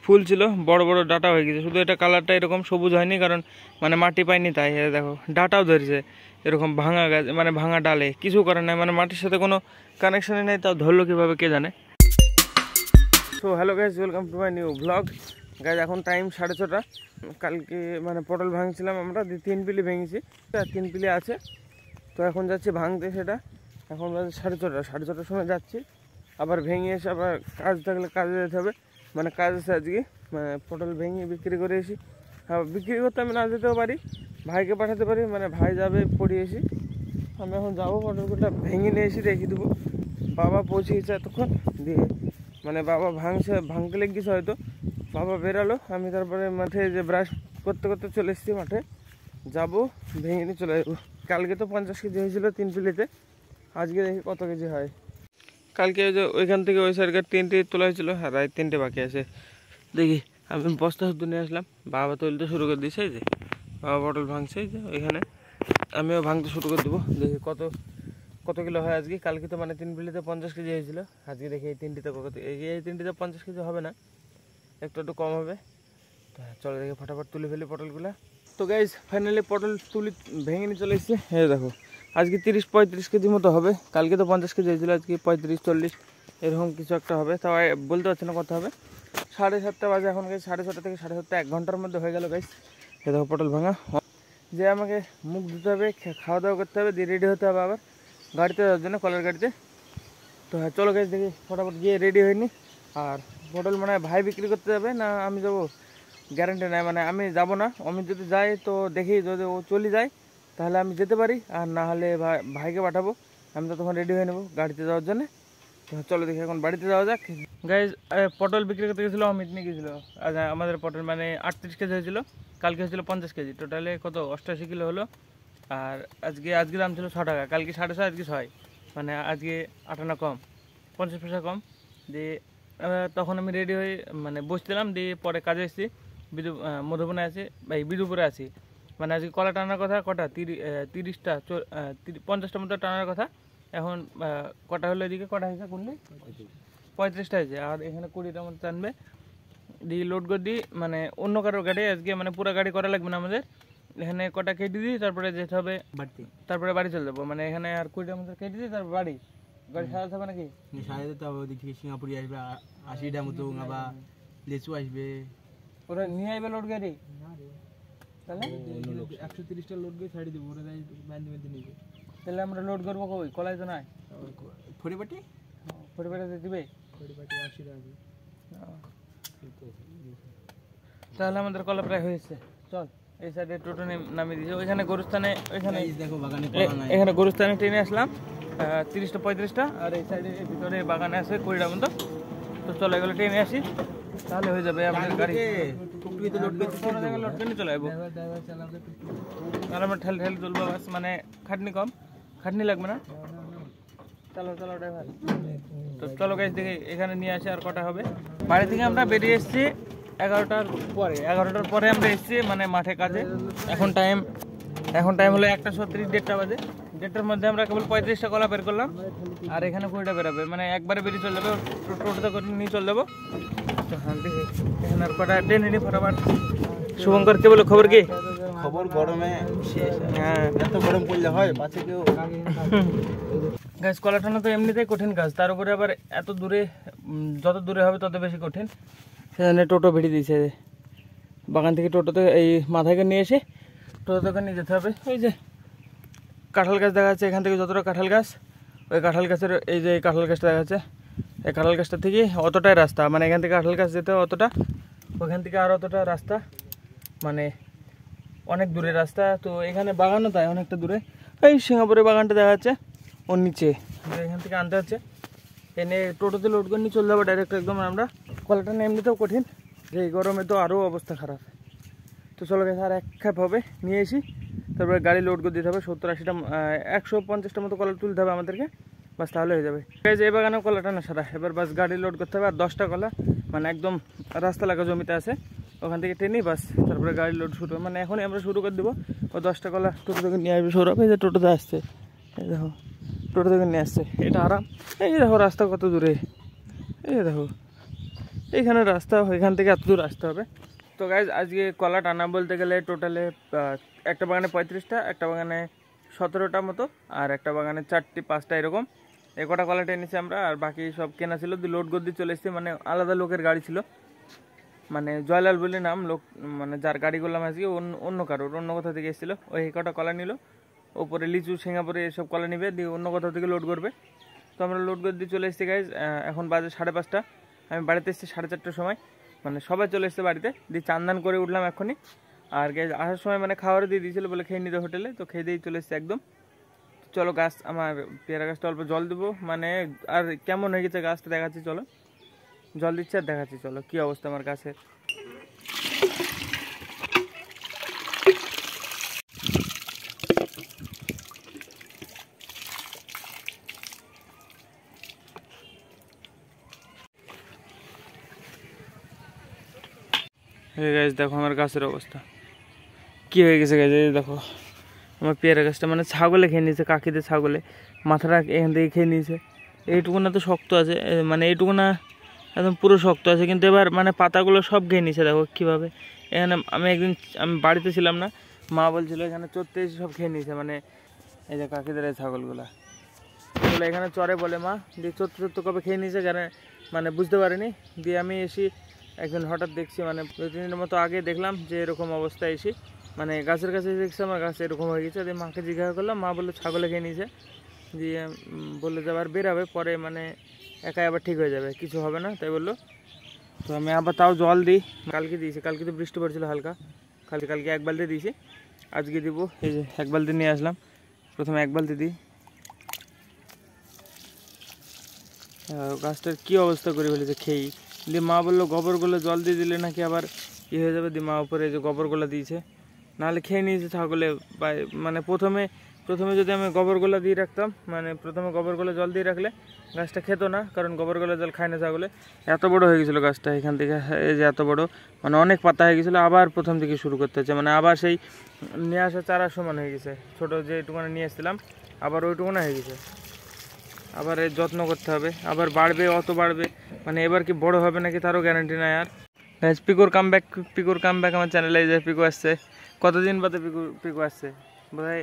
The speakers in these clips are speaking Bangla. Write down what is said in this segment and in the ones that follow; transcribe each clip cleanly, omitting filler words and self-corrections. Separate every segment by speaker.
Speaker 1: ফুল ছিল, বড় বড় ডাটা হয়ে গেছে, শুধু এটা কালারটা এরকম সবুজ হয়নি কারণ মানে মাটি পাইনি, তাই দেখো ডাটাও ধরেছে এরকম ভাঙা গাছ, মানে ভাঙা ডালে, কিছু করার নাই, মানে মাটির সাথে কোনো কানেকশনই নেই, তাও ধরলো কীভাবে কে জানে। So hello guys, welcome to my new blog. Guys এখন টাইম 6:30। কালকে মানে পটল ভাঙছিলাম আমরা, 3 পিলি ভেঙেছি, 3 পিলি আছে, তো এখন যাচ্ছি ভাঙতে সেটা। এখন বাজে 6:30, 6:30টার সময় যাচ্ছি, আবার ভেঙে এসে আবার কাজ থাকলে কাজে যেতে হবে, মানে কাজ আছে আজকে, মানে পটল ভেঙে বিক্রি করে এসি। হ্যাঁ, বিক্রি করতে আমি না যেতেও পারি, ভাইকে পাঠাতে পারি, মানে ভাই যাবে পড়িয়ে এসি, আমি এখন যাবো পটলগুলো ভেঙে নিয়ে এসে রেখে দেবো। বাবা পৌঁছে গেছে এতক্ষণ, দিয়ে মানে বাবা ভাঙতে লেগেছে হয়তো, বাবা বেরালো, আমি তারপরে মাঠে যে ব্রাশ করতে করতে চলে এসেছি মাঠে, যাবো ভেঙে নিয়ে চলে যাবো। কালকে তো 50 কেজি হয়েছিল 3 পিলিতে, আজকে দেখি কত কেজি হয়। কালকে যে ওইখান থেকে ওই সাইডকার 3টে তোলা হয়েছিল, আর 3টে বাকি আছে। দেখি আমি বস্তা শুদ্ধ নিয়ে আসলাম, বাবা তুলতে শুরু করে দিয়েছে, এই যে বাবা পটল ভাঙছে, এই যে ওইখানে আমিও ভাঙতে শুরু করে দেবো। দেখি কত কিলো হয় আজকে। কালকে তো মানে 3 পিলিতে 50 কেজি হয়েছিল, আজকে দেখি এই 3টিতে কত, এই 3টিতে 50 কেজি হবে না, একটু কম হবে। তো চলো দেখি ফটাফট তুলে ফেলি পটলগুলো। তো গাইজ ফাইনালি পটল ভেঙে নিয়ে চলে এসেছে, এই দেখো আজকে 30-35 কেজি মতো হবে। কালকে তো 50 কেজি হয়েছিল, আজকে 35-40 এরকম কিছু একটা হবে, তাও বলতে পারছি না কত হবে। 7:30 বাজে এখন, গাইজ 6:30 থেকে 7:30 1 ঘন্টার মধ্যে হয়ে গেল গাইজ। এই দেখো পটল ভাঙা, যে আমাকে মুখ ধুতে হবে, খাওয়া দাওয়া করতে হবে, দিয়ে রেডি হতে হবে আবার গাড়িতে যাওয়ার জন্য, কলের গাড়িতে। তো হ্যাঁ চলো গাইজ দেখি ফটাফট গিয়ে রেডি হয়নি। আর পটল মানে ভাই বিক্রি করতে যাবে না আমি যাবো গ্যারান্টি নাই, মানে আমি যাব না, আমি যদি যাই তো দেখি, যদি ও চলে যায় তাহলে আমি যেতে পারি, আর না হলে ভাইকে পাঠাবো, আমি তো তখন রেডি হয়ে নেবো গাড়িতে যাওয়ার জন্য। তো চলো দেখি এখন বাড়িতে যাওয়া যাক। গাইজ পটল বিক্রি করতে গেছিলো, অমিত নিয়ে গেছিলো, আমাদের পটল মানে 38 কেজি হয়েছিল, কালকে হয়েছিল 50 কেজি, টোটালে কত 88 কিলো হলো। আর আজকে দাম ছিল 6 টাকা, কালকে 6.5, আজকে 6, মানে আজকে 8 আনা কম, 50 পয়সা কম। দিয়ে তখন আমি রেডি হয়ে মানে বসছিলাম, দিয়ে পরে কাজে এসেছি, মধুবনে আছি, বিদুপুরে আছি, মানে আজকে কলা টানার কথা কটা 30টা 50টা মতো টানার কথা। এখন কটা হলো, এদিকে কটা হয়েছে করলে 35টা হয়েছে, আর এখানে 20টা মতো টানবে। দিয়ে লোড করে দিই, মানে অন্য কারোর গাড়ি আজকে, মানে পুরো গাড়ি করা লাগবে না আমাদের, এখানে কটা কেটে দিই, তারপরে যেতে হবে বাড়িতে, তারপরে বাড়ি চলে যাবো, মানে এখানে আর 20টা মতো কেটে দিই, তারপর গাড়ি সাজাতে হবে নাকি,
Speaker 2: সাজাতে তো হবে। ওদিক থেকে সিঙ্গাপুরি আসবে 80টা মতো, বা লেচু আসবে,
Speaker 1: ওরা নিয়ে আসবে লোড গাড়ি, তাহলে
Speaker 2: 130টা লোড করে ছাড়ি দেবো, ওরা বান্ধি নিবে।
Speaker 1: তাহলে আমরা লোড করবো কই, কলাই তো নাই,
Speaker 2: ফরিবাটি
Speaker 1: ফরিবাটিতে দিবে,
Speaker 2: ফরিবাটি 80 টাকা।
Speaker 1: তাহলে আমাদের কলা প্রায় হয়েছে। চল এই সাইডে টোটো নামিয়ে দিয়েছে, ওইখানে গরুস্থানে, ওইখানে
Speaker 2: দেখো বাগানে
Speaker 1: এখানে গরুস্থানে ট্রেনে আসলাম 30টা 35টা, আর এই সাইডে ভিতরে বাগানে আছে 20টা মতো। তো চলো এগুলো ট্রেনে আসি, তাহলে হয়ে যাবে আমাদের গাড়ি লোড করে নিয়ে চলে যাবো, তাহলে আমরা ঠেলে তুলবো, বাস মানে খাটনি লাগবে না। চলো ড্রাইভার, তো চলো গাইজ দেখি এখানে নিয়ে আসি আর কটা হবে। বাড়ি থেকে আমরা বেরিয়ে এসেছি 11টার পরে আমরা এসেছি মানে মাঠে কাজে। এখন টাইম হলো 1:36, 1:30 বাজে। 1:30টার মধ্যে আমরা কেবল 35টা কলা বের করলাম, আর এখানে 20টা বেরোবে, মানে একবারে বেরিয়ে চলে যাবে, টোটোতে করে নিয়ে চলে যাবো। তো হ্যাঁ দেখি এখানে আর কটা ট্রেনে নিই ফটাফট। শুভঙ্কর কে বলো, খবর কি?
Speaker 2: খবর গরমে শেষ,
Speaker 1: হ্যাঁ
Speaker 2: এত গরম পড়লে হয় পাছে কেউ।
Speaker 1: গাছ কলা টানা তো এমনিতেই কঠিন কাজ, তার উপরে আবার এত দূরে, যত দূরে হবে তত বেশি কঠিন। সেখানে টোটো ভিড়িয়ে দিয়েছে, বাগান থেকে টোটোতে এই মাথাকে নিয়ে এসে টোটোতে নিয়ে যেতে হবে। ওই যে কাঁঠাল গাছ দেখা যাচ্ছে, এখান থেকে যতটা কাঁঠাল গাছ, ওই কাঁঠাল গাছের এই যে কাঁঠাল গাছটা দেখা যাচ্ছে, এই কাঁঠাল গাছটা থেকে অতটাই রাস্তা, মানে এখান থেকে কাঁঠাল গাছ যেতে অতটা, ওখান থেকে আর অতটা রাস্তা, মানে অনেক দূরের রাস্তা। তো এখানে বাগানও তাই অনেকটা দূরে, এই সিঙ্গাপুরের বাগানটা দেখা যাচ্ছে ওর নিচে, এখান থেকে আনতে হচ্ছে, এনে টোটোতে লোড করে নিয়ে চলে যাবো ডাইরেক্ট একদম। আমরা কলাটা এমনিতেও কঠিন, যে এই গরমে তো আরও অবস্থা খারাপ। তো চলো গেছে আর 1 খেপ হবে, নিয়ে এসি, তারপরে গাড়ি লোড করে দিতে হবে। 70-80টা 150টা মতো কলা তুলতে হবে আমাদেরকে, বাস তাহলে হয়ে যাবে। এই বাগানেও কলাটা না সারা, এবার বাস গাড়ি লোড করতে হবে। আর 10টা কলা মানে একদম রাস্তা লাগা জমিতে আছে, ওখান থেকে টেনি বাস, তারপরে গাড়ি লোড শুরু, মানে এখনই আমরা শুরু করে দেবো। ও 10টা কলা টোটো থেকে নিয়ে আসবে সৌরভ, এই যে টোটোতে আসছে, এই দেখো টোটো থেকে নিয়ে আসছে, এটা আরাম। এই দেখো রাস্তা কত দূরে, এই দেখো এইখানে রাস্তা, এখান থেকে এত দূর আসতে হবে। তো গাইজ আজকে কলা টানা বলতে গেলে টোটালে একটা বাগানে 35টা, একটা বাগানে 17টা মতো, আর একটা বাগানে 4টি 5টা এরকম এই কটা কলা টেনেছি আমরা। আর বাকি সব কেনা ছিল, লোড গদ্দি চলে এসেছি, মানে আলাদা লোকের গাড়ি ছিল, মানে জয়লাল বলে নাম লোক, মানে যার গাড়ি করলাম আজকে অন্য কারোর, অন্য কোথাও থেকে এসেছিলো, ওই কটা কলা নিল। ওপরে লিচু সিঙ্গাপুরে এসব কলা নিবে, দিয়ে অন্য কোথাও থেকে লোড করবে। তো আমরা লোড গদ্দি চলে এসেছি গাইজ, এখন বাজে 5:30। আমি বাড়িতে এসেছি 4:30টার সময়, মানে সবাই চলে এসেছে বাড়িতে, দিয়ে চান্দান করে উঠলাম এখনই। আর গাইজ আসার সময় মানে খাবার দিয়ে দিয়েছিল, বলে খেয়ে নিতে হোটেলে, তো খেয়ে দিয়েই চলে এসেছে একদম। চলো গাছ, আমার পেয়ারা গাছটা অল্প জল দেবো, মানে আর কেমন হয়ে গেছে গাছটা দেখাচ্ছি, চলো জল দিচ্ছি আর দেখাচ্ছি, চলো কি অবস্থা আমার গাছের। গাছ দেখো আমার গাছের অবস্থা কি হয়ে গেছে গাছ, এই দেখো আমার পেয়ারা গাছটা, মানে ছাগলে খেয়ে নিয়েছে, কাকিতে ছাগলে মাথাটা এখান থেকে খেয়ে নিয়েছে। এইটুকুনা তো শক্ত আছে, মানে এইটুকুনা একদম পুরো শক্ত আছে, কিন্তু এবার মানে পাতাগুলো সব খেয়ে নিয়েছে, দেখো কীভাবে। এখানে আমি বাড়িতে ছিলাম না, মা বলছিল এখানে চড়তে এসে সব খেয়ে নিয়েছে, মানে এই যে কাকিদের এই ছাগলগুলো এগুলো এখানে চড়ে বলে মা, দিয়ে চড়তে চড়তে কবে খেয়ে নিয়েছে, কারণ মানে বুঝতে পারিনি। দিয়ে আমি এসি একদিন হঠাৎ দেখছি, মানে 2-3 দিনের মতো আগে দেখলাম যে এরকম অবস্থা, এসে মানে গাছের কাছে দেখছি আমার গাছ এরকম হয়ে গেছে। দিয়ে মাকে জিজ্ঞাসা করলাম, মা বললো ছাগলে খেয়ে নিয়েছে, দিয়ে বললো যে আবার বেরাবে পরে, মানে একাই আবার ঠিক হয়ে যাবে, কিছু হবে না, তাই বললো। তো আমি আবার তাও জল দিই, কালকে দিয়েছি, কালকে তো বৃষ্টি পড়ছিল হালকা, কালকে 1 বালতি দিয়েছি, আজকে দিব। এই যে 1 বালতি নিয়ে আসলাম, প্রথমে 1 বালতি দিই। গাছটার কী অবস্থা করে ফেলেছে খেয়েই। দিয়ে মা বললো গোবরগুলো জল দিয়ে দিলে নাকি আবার ই হয়ে যাবে, দিয়ে মা উপরে যে গোবরগুলো দিয়েছে, নাহলে খেয়ে নিয়েছে ছাগলে। মানে প্রথমে যদি আমি গোবরগুলো দিয়ে রাখতাম, মানে প্রথমে গোবরগুলো জল দিয়ে রাখলে গাছটা খেত না, কারণ গোবরগুলো জল খায় না ছাগলে। এত বড় হয়ে গেছিলো গাছটা, এখান থেকে এই যে এত বড়, মানে অনেক পাতা হয়ে গেছিলো, আবার প্রথম থেকে শুরু করতে হচ্ছে, মানে আবার সেই নিয়ে আসা চারা সমান হয়ে গেছে, ছোটো যেটুকুনা নিয়ে এসেছিলাম আবার ওইটুকুনা হয়ে গেছে। আবার এর যত্ন করতে হবে, আবার বাড়বে, অত বাড়বে, মানে এবার কি বড় হবে নাকি তারও গ্যারান্টি নাই। আর পিকুর কামব্যাক আমার চ্যানেলে, যে পিকু আসছে, কতদিন বাদে পিকু আসছে, বোধহয়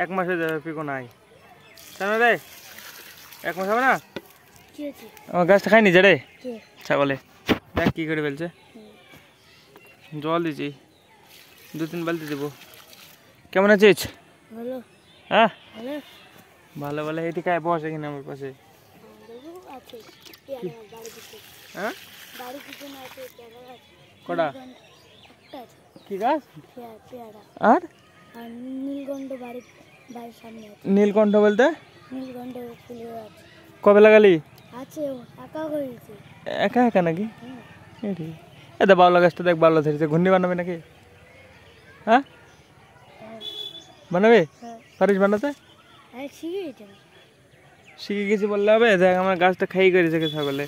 Speaker 1: 1 মাস হয়ে যাবে পিকু নাই, কেন রে 1 মাস হবে না? আমার গাছটা খাইনি যে রে ছাগলে, দেখ কী করে ফেলছে। জল দিচ্ছি, 2-3 বালতি দেবো। কেমন আছিস? হ্যাঁ ভালো ভালো। এদিকে বসে কিনা আমার পাশে, হ্যাঁ কটা কি গাছ? আর নীলকণ্ঠ বলতে কবে লাগালি? একা একা নাকি? এটা বাউলা গাছটা দেখ, বাউলা ধরেছে, ঘূর্ণি বানাবে নাকি? হ্যাঁ বানাবে, পারিস বানাতে? শিখে গেছি বললে হবে? দেখ আমার গাছটা খাই করেছে ছাগলে।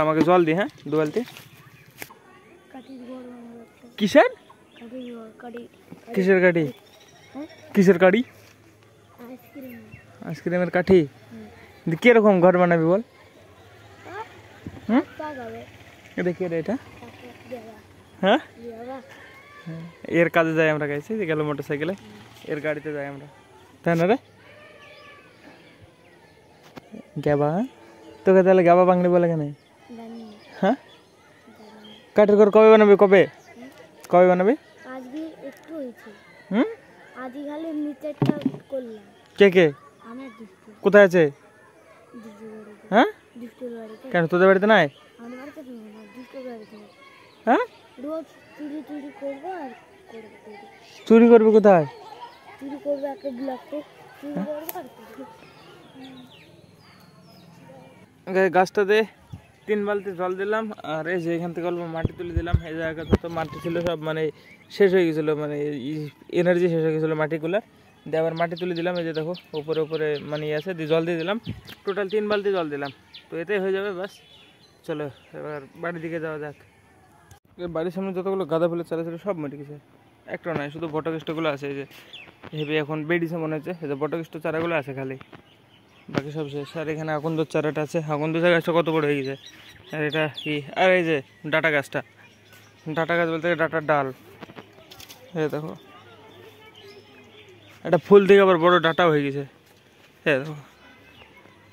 Speaker 1: আমাকে জল দি, হ্যাঁ 2 বালতি। কিসের কিসের কাঠি? কিসের কাঠি? আইসক্রিমের কাঠি। কিরকম ঘর বানাবি বল? দেখি এটা, হ্যাঁ এর কাজে যাই আমরা, গাইছি গেল মোটর সাইকেলে, এর গাড়িতে যাই আমরা, তাই না রে? গ্যাবা, তোকে তাহলে গ্যাবা বাংলি বলে কেন? হ্যাঁ কাঠের ঘর কবে বানাবি? কবে বানাবি? কে কে কোথায় আছে? হ্যাঁ কেন তোদের বাড়িতে নাই? হ্যাঁ চুরি করবে কোথায়? গাছটাতে 3 বালতি জল দিলাম, আর এই যে এখান থেকে অল্প মাটি তুলে দিলাম। এই জায়গাটা তো মাটি ছিল সব, মানে শেষ হয়ে গেছিলো, মানে এনার্জি শেষ হয়ে গেছিলো মাটিগুলো, দিয়ে আবার মাটি তুলে দিলাম। এই যে দেখো উপরে মানে ইয়ে আছে, দিয়ে জল দিয়ে দিলাম, টোটাল 3 বালতি জল দিলাম, তো এতেই হয়ে যাবে বাস। চলো এবার বাড়ির দিকে যাওয়া যাক। বাড়ির সামনে যতগুলো গাঁদা ফুলের চারা ছিল সব মরে গেছে, একটা নয়, শুধু বটকৃষ্টগুলো আছে। এই যে হেভি এখন বেডিছে মনে হচ্ছে, এই যে বটকৃষ্ট চারাগুলো আছে খালি, বাকি সব শেষ। আর এখানে আকন্দর চারাটা আছে, আকন্দ গাছটা কত বড় হয়ে গেছে। আর এটা কি, আর এই যে ডাটা গাছটা, ডাটা গাছ বলতে ডাটার ডাল, এই দেখো একটা ফুল থেকে আবার বড় ডাটা হয়ে গেছে। এই দেখো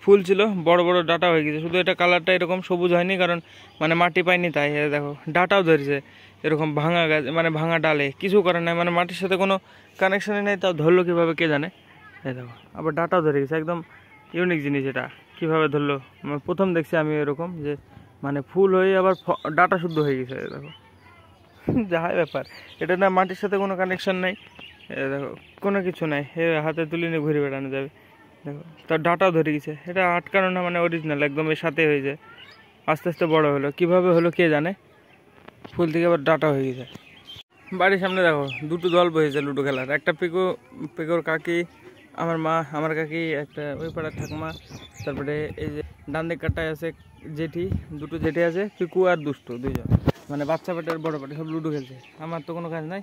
Speaker 1: ফুল ছিল, বড় বড় ডাটা হয়ে গেছে, শুধু এটা কালারটা এরকম সবুজ হয়নি কারণ মানে মাটি পাইনি তাই। এই দেখো ডাটাও ধরেছে এরকম ভাঙা গাছ, মানে ভাঙা ডালে, কিছু করার নাই, মানে মাটির সাথে কোনো কানেকশনই নেই, তাও ধরলো কীভাবে কে জানে। এই দেখো আবার ডাটাও ধরে গেছে, একদম ইউনিক জিনিস এটা, কীভাবে ধরলো মানে প্রথম দেখছি আমি এরকম, যে মানে ফুল হয়ে আবার ডাটা শুদ্ধ হয়ে গেছে। এই দেখো যাই ব্যাপার, এটা না মাটির সাথে কোনো কানেকশন নাই, দেখো কোনো কিছু নাই, হাতে তুলে নিয়ে ঘুরে বেড়ানো যাবে। দেখো তার ডাটাও ধরে গেছে, এটা আটকানো না, মানে অরিজিনাল একদম এর সাথে হয়ে যায়, আস্তে আস্তে বড় হলো, কিভাবে হলো কে জানে, ফুল থেকে আবার ডাটা হয়ে গেছে। বাড়ির সামনে দেখো দুটো দল বসেছে লুডো খেলার, একটা পিকোর কাকি, আমার মা, আমার কাকি, একটা ওই পাড়ার ঠাকুমা, তারপরে এই যে ডান দিক কাটায় আছে জেঠি, দুটো জেঠি আছে, পিকু আর দুষ্টু দুইজন, মানে বাচ্চা পাটি আর বড় পাটি সব লুডো খেলছে। আমার তো কোনো কাজ নাই,